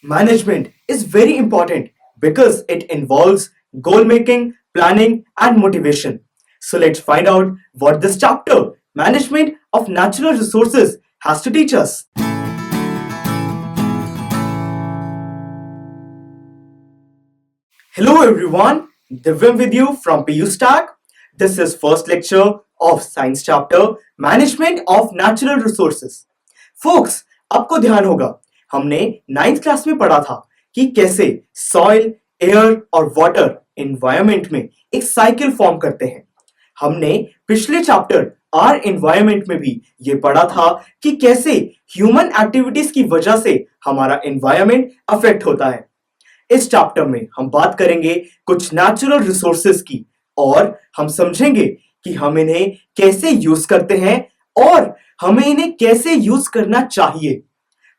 Management is very important because it involves goal making, planning, and motivation. So let's find out what this chapter, Management of Natural Resources, has to teach us. Hello everyone, Divyam with you from PU Stack. This is first lecture of science chapter Management of Natural Resources. Folks, आपको ध्यान होगा हमने 9th class में पढ़ा था कि कैसे soil, air और वाटर एनवायरनमेंट में एक साइकिल फॉर्म करते हैं। हमने पिछले चैप्टर आर एनवायरनमेंट में भी ये पढ़ा था कि कैसे ह्यूमन एक्टिविटीज की वजह से हमारा एनवायरनमेंट अफेक्ट होता है। इस चैप्टर में हम बात करेंगे कुछ नेचुरल रिसोर्सेज की और हम समझेंगे कि हम इन्हें कैसे यूज करते हैं और हमें इन्हें कैसे यूज करना चाहिए।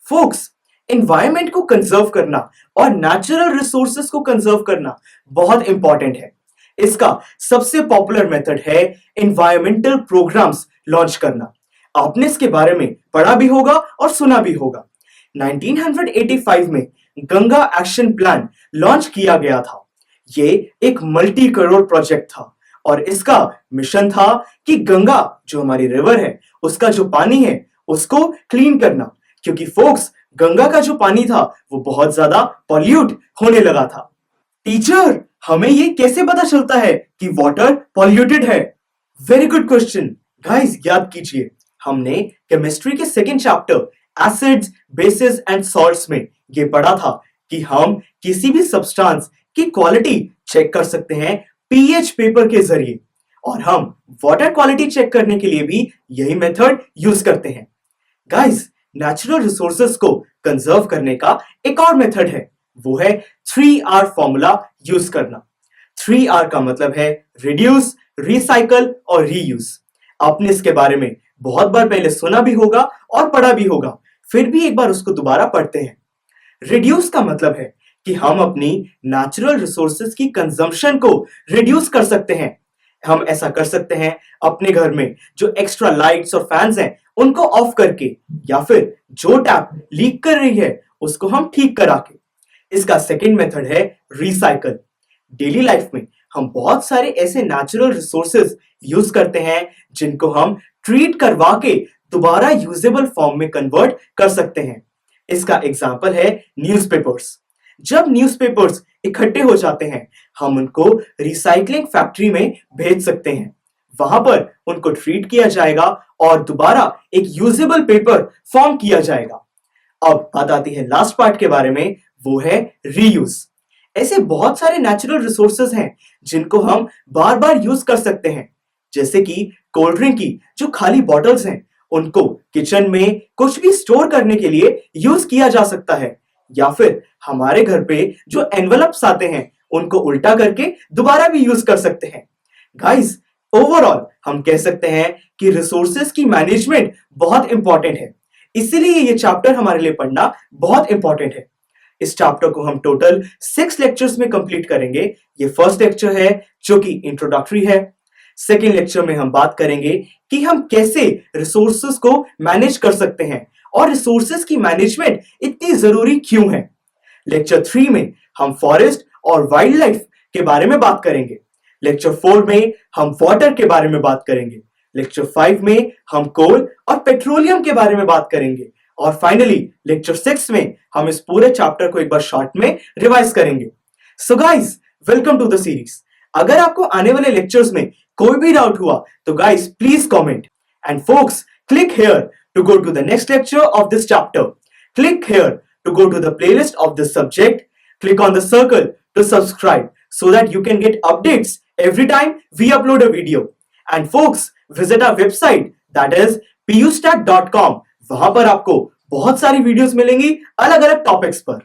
फोक्स, एनवायरनमेंट को कंजर्व करना और नेचुरल रिसोर्सेज को कंजर्व करना बहुत इंपॉर्टेंट है। इसका सबसे पॉपुलर मेथड है एनवायरमेंटल प्रोग्राम्स लॉन्च करना। आपने इसके बारे में पढ़ा भी होगा और सुना भी होगा। 1985 में गंगा एक्शन प्लान लॉन्च किया गया था। ये एक मल्टी करोड़ प्रोजेक्ट था और इसका मिशन था कि गंगा जो हमारी रिवर है उसका जो पानी है उसको क्लीन करना, क्योंकि फोक्स गंगा का जो पानी था वो बहुत ज्यादा पॉल्यूट होने लगा था। टीचर, हमें ये कैसे पता चलता है कि वाटर पॉल्यूटेड है? Very good question. गाइस, याद कीजिए हमने केमिस्ट्री के second chapter acids, basis and salts में ये पढ़ा था कि हम किसी भी सब्सटेंस की क्वालिटी चेक कर सकते हैं पीएच पेपर के जरिए, और हम वाटर क्वालिटी चेक करने के लिए भी यही मेथड यूज करते हैं। गाइस, नेचुरल रिसोर्सेज को कंजर्व करने का एक और मेथड है, वो है 3R फॉर्मूला यूज करना। 3R का मतलब है रिड्यूस, रिसाइकल और रीयूज। आपने इसके बारे में बहुत बार पहले सुना भी होगा और पढ़ा भी होगा, फिर भी एक बार उसको दोबारा पढ़ते हैं। रिड्यूस का मतलब है कि हम अपनी नेचुरल रिसोर्सेज की कंजम्पशन को रिड्यूस कर सकते हैं। हम ऐसा कर सकते हैं अपने घर में जो एक्स्ट्रा लाइट्स और फैंस हैं उनको ऑफ करके, या फिर जो टैप लीक कर रही है उसको हम ठीक करा के। इसका सेकेंड मेथड है रिसाइकल। डेली लाइफ में हम बहुत सारे ऐसे नेचुरल रिसोर्सेज यूज करते हैं जिनको हम ट्रीट करवा के दोबारा यूजेबल फॉर्म में कन्वर्ट कर सकते हैं। इसका एग्जाम्पल है न्यूज़पेपर्स। जब न्यूज़पेपर्स इकट्ठे हो जाते हैं हम उनको रिसाइकलिंग फैक्ट्री में भेज सकते हैं। वहां पर उनको ट्रीट किया जाएगा और दोबारा एक यूजेबल पेपर फॉर्म किया जाएगा। अब बात आती है लास्ट पार्ट के बारे में, वो है रीयूज। ऐसे बहुत सारे नेचुरल रिसोर्सेज हैं जिनको हम बार बार यूज कर सकते हैं, जैसे कि कोल्ड ड्रिंक की जो खाली बॉटल्स हैं उनको किचन में कुछ भी स्टोर करने के लिए यूज किया जा सकता है, या फिर हमारे घर पे जो एनवलप्स आते हैं उनको उल्टा करके दोबारा भी यूज कर सकते हैं। गाइस, ओवरऑल हम कह सकते हैं कि रिसोर्सेज की मैनेजमेंट बहुत इंपॉर्टेंट है, इसीलिए ये चैप्टर हमारे लिए पढ़ना बहुत इंपॉर्टेंट है। इस चैप्टर को हम टोटल 6 लेक्चर्स में कंप्लीट करेंगे। ये फर्स्ट लेक्चर है जो कि इंट्रोडक्टरी है। सेकेंड लेक्चर में हम बात करेंगे कि हम कैसे रिसोर्सेज को मैनेज कर सकते हैं और रिसोर्सेज की मैनेजमेंट इतनी जरूरी क्यों है। लेक्चर 3 में हम फॉरेस्ट और वाइल्ड लाइफ के बारे में बात करेंगे। लेक्चर 4 में हम वाटर के बारे में बात करेंगे। लेक्चर 5 में हम कोल और पेट्रोलियम के बारे में बात करेंगे, और फाइनली लेक्चर 6 में हम इस पूरे चैप्टर को एक बार शॉर्ट में रिवाइज करेंगे। So guys, welcome to the series. अगर आपको आने वाले लेक्चर्स में कोई भी डाउट हुआ तो guys please comment, and folks click here to go to the next lecture of this chapter. Click here to go to the playlist of this subject. Click on the circle to subscribe so that you can get updates every time we upload a video. And folks, visit our website, that is pustack.com. वहां पर आपको बहुत सारी videos मिलेंगी अलग अलग topics पर।